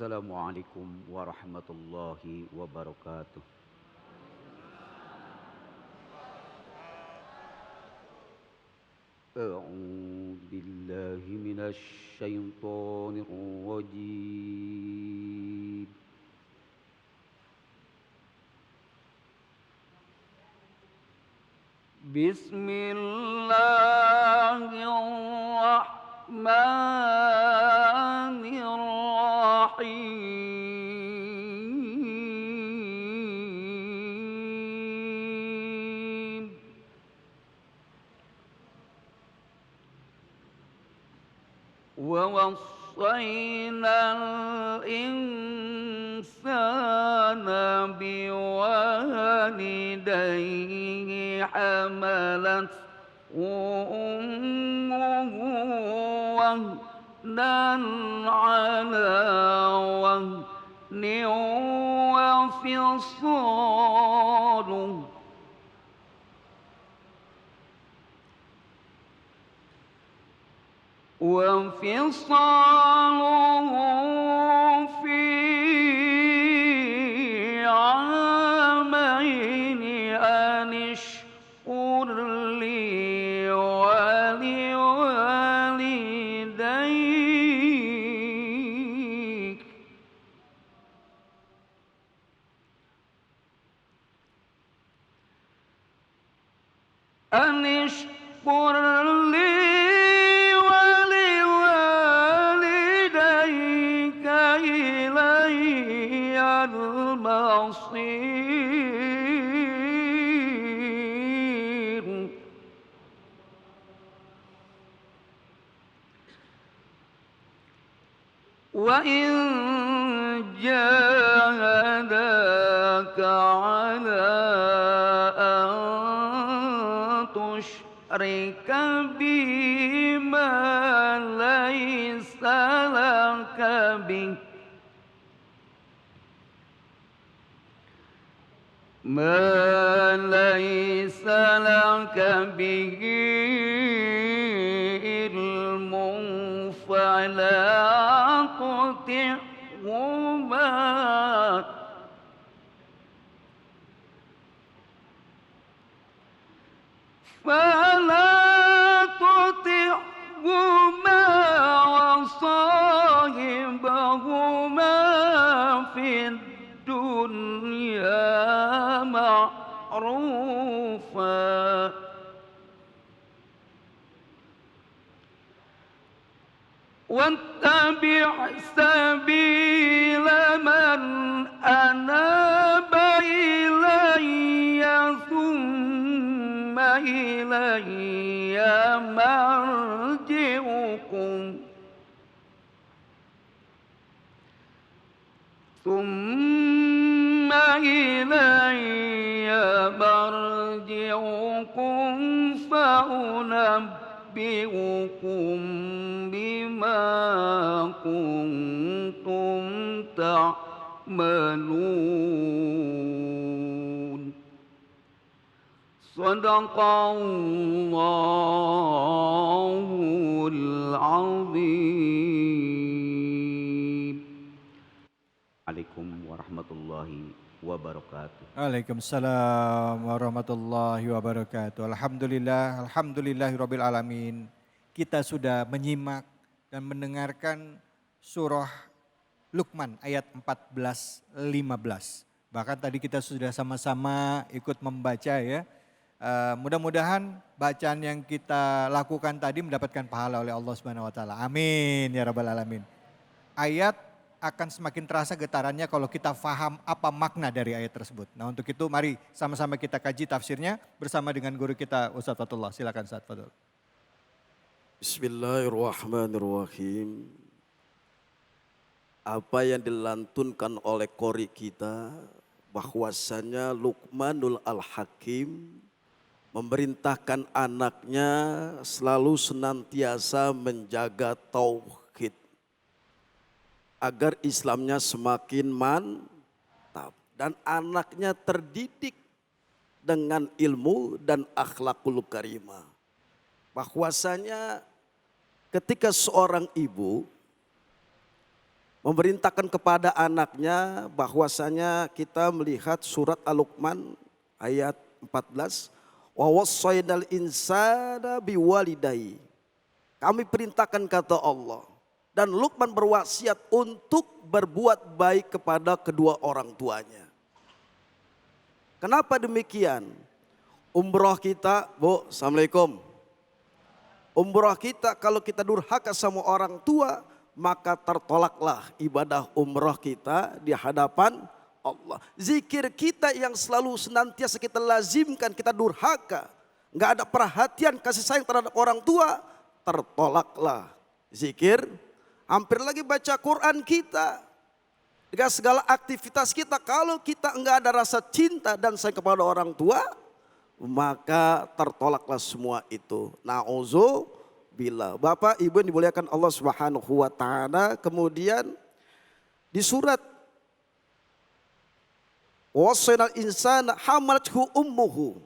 Assalamualaikum warahmatullahi wabarakatuh. أعوذ بالله من الشيطان الرجيم. بسم الله الرحمن الرحيم. ووصينا الإنسان بوالديه حملته أمه وهنا على وهن وفصاله في عامين أن اشكر لي ولوالديك أن اشكر لي إلي المصير. وإن جاهداك على أن تشرك بي ما ليس لك به علم فلا تطعهما وصاحبهما في الدنيا معروفا واتبع سبيل من أناب إلي ثم إلي مرجعكم فأنبئكم بما كنتم تعملون. صدق الله العظيم. عليكم ورحمة الله wabarakatuh. Waalaikumsalam warahmatullahi wabarakatuh. Alhamdulillah, alhamdulillahirabbil alamin. Kita sudah menyimak dan mendengarkan surah Luqman ayat 14-15. Bahkan tadi kita sudah sama-sama ikut membaca ya. Mudah-mudahan bacaan yang kita lakukan tadi mendapatkan pahala oleh Allah Subhanahu wa taala. Amin ya rabbal alamin. Ayat akan semakin terasa getarannya kalau kita faham apa makna dari ayat tersebut. Nah untuk itu mari sama-sama kita kaji tafsirnya bersama dengan guru kita Ustadz Fatullah. Silakan Ustadz Fatul. Bismillahirrahmanirrahim. Apa yang dilantunkan oleh qori kita bahwasanya Luqmanul Al-Hakim memerintahkan anaknya selalu senantiasa menjaga tauhid agar Islamnya semakin mantap dan anaknya terdidik dengan ilmu dan akhlakul karimah. Bahwasanya ketika seorang ibu memerintahkan kepada anaknya, bahwasanya kita melihat surat Al-Luqman ayat 14, wa wassaynal insana biwalidayhi. Kami perintahkan kata Allah, dan Luqman berwasiat untuk berbuat baik kepada kedua orang tuanya. Kenapa demikian? Umroh kita, Bu, Assalamualaikum. Umroh kita kalau kita durhaka sama orang tua, maka tertolaklah ibadah umroh kita di hadapan Allah. Zikir kita yang selalu senantiasa kita lazimkan, kita durhaka, nggak ada perhatian kasih sayang terhadap orang tua, tertolaklah zikir. Hampir lagi baca Quran kita, dengan segala aktivitas kita, kalau kita enggak ada rasa cinta dan sayang kepada orang tua, maka tertolaklah semua itu. Na'udzubillah. Bapak Ibu yang dimuliakan Allah Subhanahu wa taala, kemudian di surat wasainal insana hamalathu ummuhu.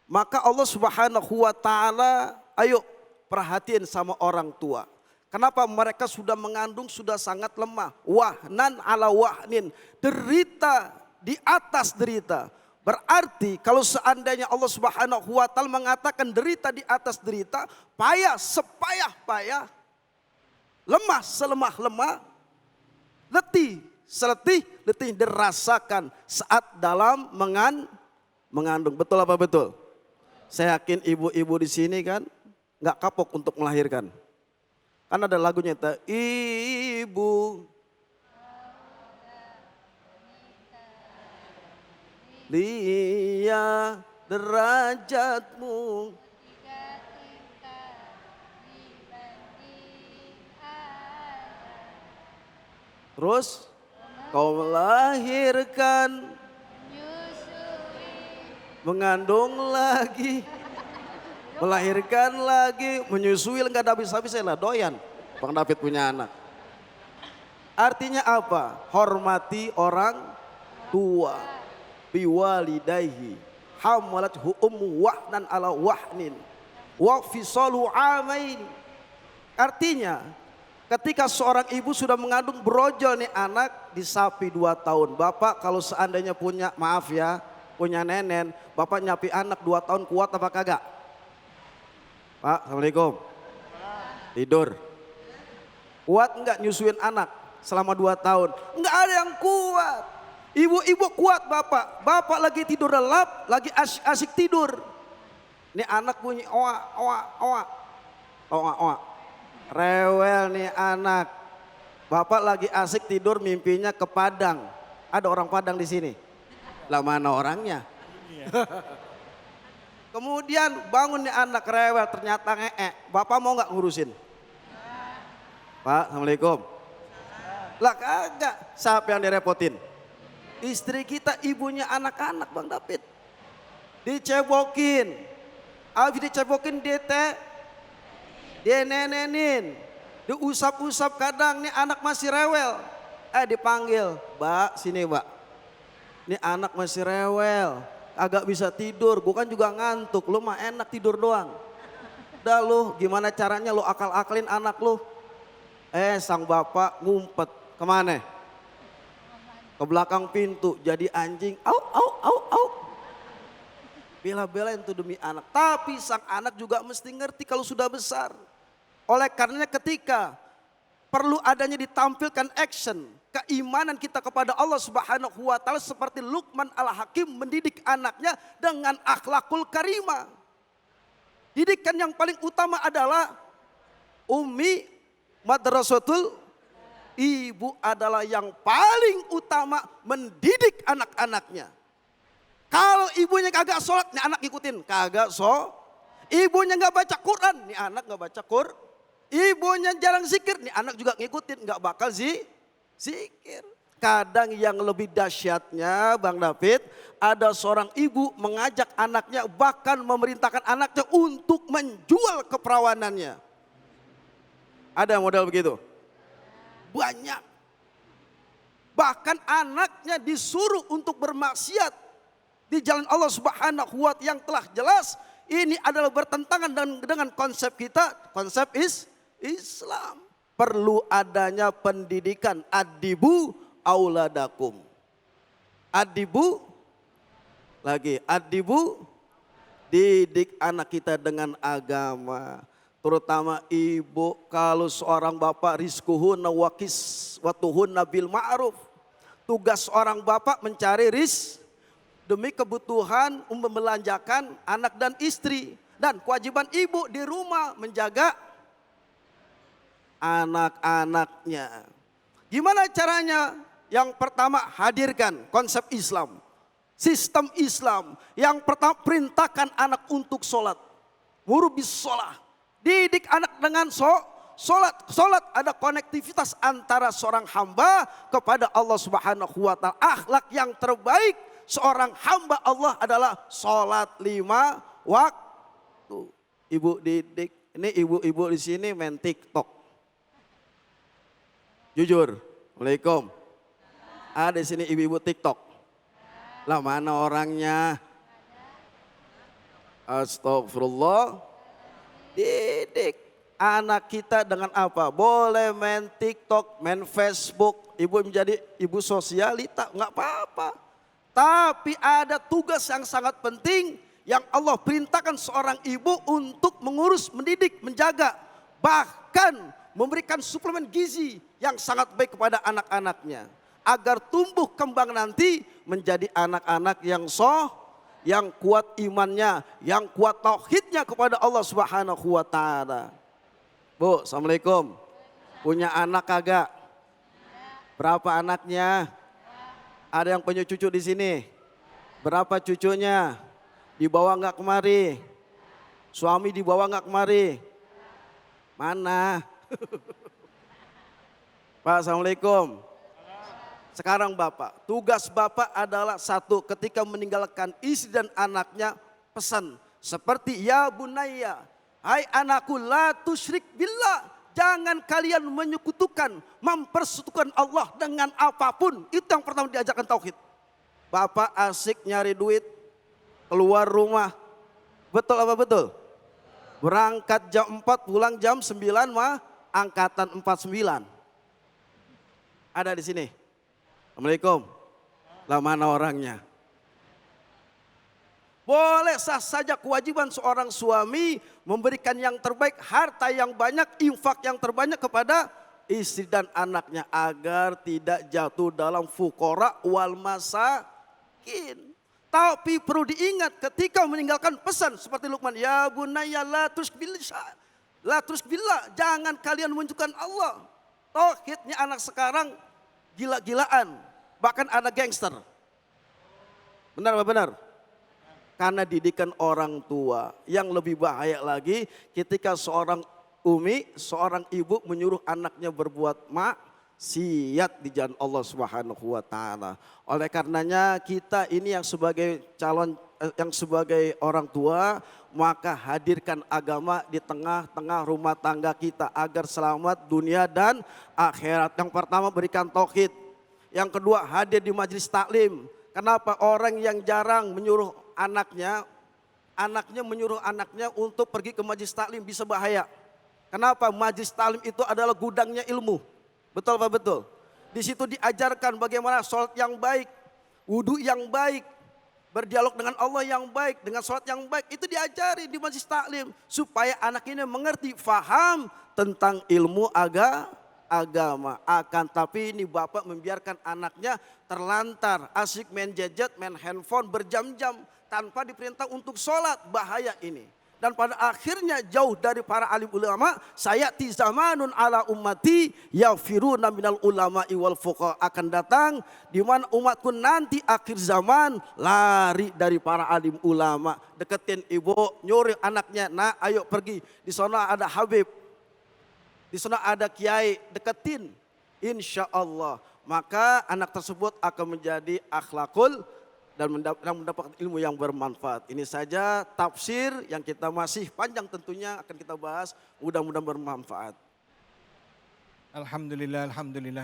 Maka Allah Subhanahu wa taala, ayo perhatiin sama orang tua. Kenapa mereka sudah mengandung sudah sangat lemah. Wahnan ala wahnin, derita di atas derita. Berarti kalau seandainya Allah Subhanahu wa taala mengatakan derita di atas derita, payah sepayah-payah, lemah selemah-lemah, letih seletih-letih dirasakan saat dalam mengandung. Betul apa betul? Saya yakin ibu-ibu di sini kan nggak kapok untuk melahirkan. Kan ada lagunya itu, ibu lihat derajatmu. Terus kau melahirkan, mengandung lagi, melahirkan lagi, menyusui, nggak ada habis-habisnya lah, doyan Bang David punya anak. Artinya apa? Hormati orang tua. Biwalidayhi hamalathu ummu wahnan ala wahnin wa fisalu amain. Artinya ketika seorang ibu sudah mengandung brojol nih anak di sapi 2 tahun. Bapak kalau seandainya punya, maaf ya, punya nenen, bapak nyapi anak 2 tahun kuat apa kagak? Pak, Assalamualaikum. Tidur. Kuat enggak nyusuin anak selama 2 tahun? Enggak ada yang kuat. Ibu-ibu kuat bapak. Bapak lagi tidur lelap, lagi asik tidur. Ini anak bunyi oa, oa, oa. Oa, oa. Rewel nih anak. Bapak lagi asik tidur, mimpinya ke Padang. Ada orang Padang di sini? Lah mana orangnya? Kemudian bangun nih anak rewel, ternyata Bapak mau nggak ngurusin? Pak, Assalamualaikum. Lah kagak, siapa yang direpotin? Istri kita, ibunya anak-anak Bang David. Dicebokin. Habis dicebokin dia nenenin. Diusap-usap, kadang nih anak masih rewel. Dipanggil, Mbak sini Mbak. Ini anak masih rewel. Agak bisa tidur, gue kan juga ngantuk, lu mah enak tidur doang. Udah lu gimana caranya lu akal-akalin anak lu. Sang bapak ngumpet, kemana? Ke belakang pintu, jadi anjing, au au au au. Bela-belain tuh demi anak, tapi sang anak juga mesti ngerti kalau sudah besar. Oleh karenanya ketika perlu adanya ditampilkan action, keimanan kita kepada Allah Subhanahu wa taala seperti Luqman Al-Hakim mendidik anaknya dengan akhlakul karimah. Didikan yang paling utama adalah ummi madrasatul, ibu adalah yang paling utama mendidik anak-anaknya. Kalau ibunya kagak sholat, nih anak ngikutin, kagak ibunya nggak baca Quran, nih anak nggak baca Quran. Ibunya jarang zikir, nih anak juga ngikutin, nggak bakal zikir. Kadang yang lebih dahsyatnya Bang David, ada seorang ibu mengajak anaknya, bahkan memerintahkan anaknya untuk menjual keperawanannya. Ada model begitu? Banyak. Bahkan anaknya disuruh untuk bermaksiat di jalan Allah Subhanahu wa taala yang telah jelas ini adalah bertentangan dengan konsep kita, konsep Islam. perlu adanya pendidikan. Adibu auladakum. Adibu, lagi adibu, didik anak kita dengan agama. Terutama ibu, kalau seorang bapak rizkuhunna wakis watuhunna bil ma'ruf. Tugas seorang bapak mencari demi kebutuhan membelanjakan anak dan istri. Dan kewajiban ibu di rumah menjaga anak-anaknya. Gimana caranya? Yang pertama, hadirkan konsep Islam. Sistem Islam. Yang pertama, perintahkan anak untuk sholat. Murubis sholat. Didik anak dengan sholat. Sholat ada konektivitas antara seorang hamba kepada Allah Subhanahu wa Ta'ala. Akhlak yang terbaik seorang hamba Allah adalah sholat 5 waktu. Ibu didik, ini ibu-ibu di sini main TikTok. Jujur, Waalaikumsalam. Ada di sini ibu-ibu TikTok. Lah mana orangnya? Astagfirullah. Didik anak kita dengan apa? Boleh main TikTok, main Facebook. Ibu menjadi ibu sosialita, nggak apa-apa. Tapi ada tugas yang sangat penting yang Allah perintahkan seorang ibu untuk mengurus, mendidik, menjaga. Bahkan memberikan suplemen gizi yang sangat baik kepada anak-anaknya. Agar tumbuh kembang nanti menjadi anak-anak yang yang kuat imannya, yang kuat tauhidnya kepada Allah Subhanahu wa Ta'ala. Bu, Assalamualaikum. Punya anak kagak? Berapa anaknya? Ada yang punya cucu di sini? Berapa cucunya? Dibawa nggak kemari? Suami dibawa nggak kemari? Mana? Pak, Assalamualaikum. Sekarang Bapak, tugas Bapak adalah satu, ketika meninggalkan istri dan anaknya, pesan seperti ya bunayya, hai anakku, la tusyrik billah, jangan kalian menyekutukan, mempersekutukan Allah dengan apapun. Itu yang pertama diajarkan tauhid. Bapak asik nyari duit, keluar rumah, betul apa betul? Berangkat jam 4, pulang jam 9 mah, angkatan 49. Ada di sini. Assalamualaikum. Lah mana orangnya? Boleh sah saja kewajiban seorang suami memberikan yang terbaik, harta yang banyak, infak yang terbanyak kepada istri dan anaknya agar tidak jatuh dalam fuqara wal masakin. Tapi perlu diingat ketika meninggalkan pesan seperti Luqman, ya bunayya la tusyrik billah, jangan kalian menunjukkan Allah. Tauhidnya anak sekarang gila-gilaan, bahkan ada gangster. Benar apa benar? Karena didikan orang tua. Yang lebih bahaya lagi ketika seorang seorang ibu menyuruh anaknya berbuat maksiat di jalan Allah Subhanahu wa Ta'ala. Oleh karenanya kita ini yang sebagai sebagai orang tua, maka hadirkan agama di tengah-tengah rumah tangga kita agar selamat dunia dan akhirat. Yang pertama berikan tauhid. Yang kedua hadir di majelis taklim. Kenapa orang yang jarang menyuruh anaknya menyuruh anaknya untuk pergi ke majelis taklim bisa bahaya. Kenapa? Majelis taklim itu adalah gudangnya ilmu. Betul apa betul? Di situ diajarkan bagaimana sholat yang baik, wudhu yang baik, berdialog dengan Allah yang baik, dengan sholat yang baik. Itu diajari di majelis taklim supaya anak ini mengerti, faham tentang ilmu agama. Akan tapi ini bapak membiarkan anaknya terlantar, asik main gadget, main handphone berjam-jam tanpa diperintah untuk sholat. Bahaya ini. Dan pada akhirnya jauh dari para alim ulama, sayati zamanun ala ummati yafiruna minal ulama wal fuqaha, akan datang di mana umatku nanti akhir zaman lari dari para alim ulama. Deketin ibu, nyuruh anaknya, nah ayo pergi, di sana ada habib, di sana ada kiai, deketin. Insya Allah maka anak tersebut akan menjadi akhlakul dan mendapatkan ilmu yang bermanfaat. Ini saja tafsir yang kita masih panjang tentunya akan kita bahas, mudah-mudahan bermanfaat. Alhamdulillah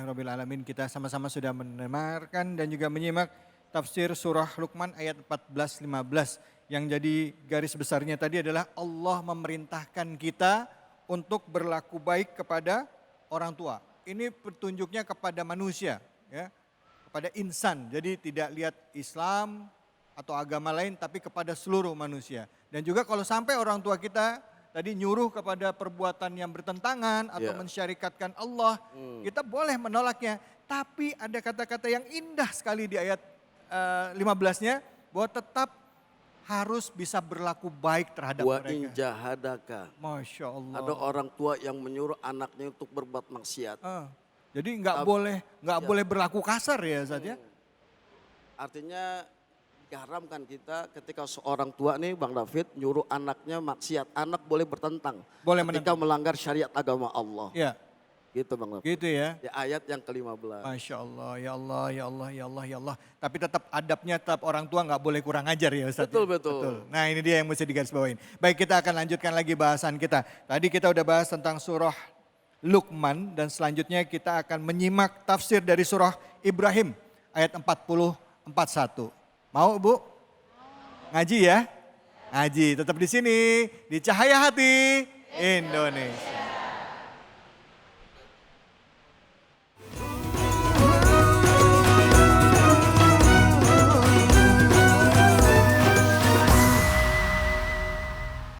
rabbil alamin, kita sama-sama sudah mendengarkan dan juga menyimak tafsir surah Luqman ayat 14-15. Yang jadi garis besarnya tadi adalah Allah memerintahkan kita untuk berlaku baik kepada orang tua. Ini petunjuknya kepada manusia, ya, kepada insan. Jadi tidak lihat Islam atau agama lain, tapi kepada seluruh manusia. Dan juga kalau sampai orang tua kita tadi nyuruh kepada perbuatan yang bertentangan atau mensyarikatkan Allah, kita boleh menolaknya. Tapi ada kata-kata yang indah sekali di ayat 15-nya, bahwa tetap harus bisa berlaku baik terhadap Wa mereka. in jahadaka. Masya Allah. Ada orang tua yang menyuruh anaknya untuk berbuat maksiat. Jadi nggak boleh berlaku kasar ya Ustaz ya. Artinya diharamkan kita ketika seorang tua nih Bang David nyuruh anaknya maksiat. Anak boleh bertentang. Boleh ketika melanggar syariat agama Allah. Ya. Gitu Bang David. Gitu ya. Di ayat yang ke-15. Masya Allah, ya Allah, ya Allah, ya Allah, ya Allah. Tapi tetap adabnya tetap orang tua nggak boleh kurang ajar ya Ustaz. Betul, ya? betul. Nah ini dia yang mesti digarisbawahin. Baik, kita akan lanjutkan lagi bahasan kita. Tadi kita udah bahas tentang surah Luqman dan selanjutnya kita akan menyimak tafsir dari surah Ibrahim ayat 40-41. Mau Bu? Ngaji ya? Ngaji tetap di sini di Cahaya Hati Indonesia.